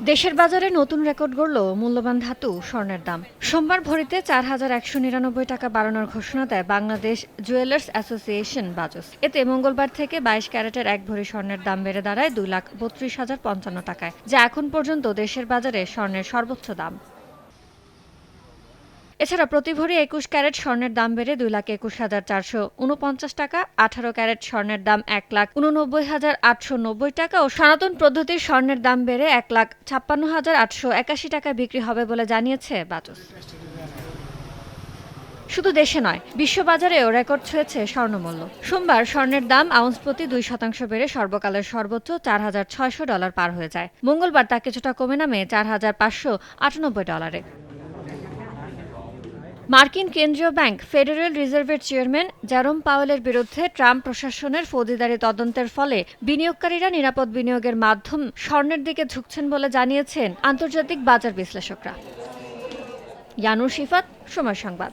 দেশের বাজারে নতুন রেকর্ড গড়ল মূল্যবান ধাতু স্বর্ণের দাম। সোমবার ভরিতে ৪,১৯৯ টাকা বাড়ানোর ঘোষণা দেয় বাংলাদেশ জুয়েলার্স অ্যাসোসিয়েশন বাজস। এতে মঙ্গলবার থেকে ২২ ক্যারেটের এক ভরি স্বর্ণের দাম বেড়ে দাঁড়ায় ২,৩২,০৫৫ টাকায়, যা এখন পর্যন্ত দেশের বাজারে স্বর্ণের সর্বোচ্চ দাম। এছাড়া প্রতি ভরি ২১ ক্যারেট স্বর্ণের দাম বেড়ে ২,২১,৪৪৯ টাকা, ১৮ ক্যারেট স্বর্ণের দাম ১,৮৯,৮৯০ টাকা ও সনাতন পদ্ধতির স্বর্ণের দাম বেড়ে ১,৫৬,৮৮১ টাকায় বিক্রি হবে বলে জানিয়েছে বাজস। শুধু দেশে নয়, বিশ্ববাজারেও রেকর্ড ছুঁয়েছে স্বর্ণমূল্য। সোমবার স্বর্ণের দাম আউন্স প্রতি ২% বেড়ে সর্বকালের সর্বোচ্চ $৪,৬০০ পার হয়ে যায়। মঙ্গলবার তা কিছুটা কমে নামে $৪,৫৯৮ মার্কিন কেন্দ্রীয় ব্যাংক ফেডারেল রিজার্ভের চেয়ারম্যান জেরোম পাওয়েলের বিরুদ্ধে ট্রাম্প প্রশাসনের ফৌজদারি তদন্তের ফলে বিনিয়োগকারীরা নিরাপদ বিনিয়োগের মাধ্যম স্বর্ণের দিকে ঝুঁকছেন বলে জানিয়েছেন আন্তর্জাতিক বাজার বিশ্লেষকরা। ইয়ানুর শিফাত, সময় সংবাদ।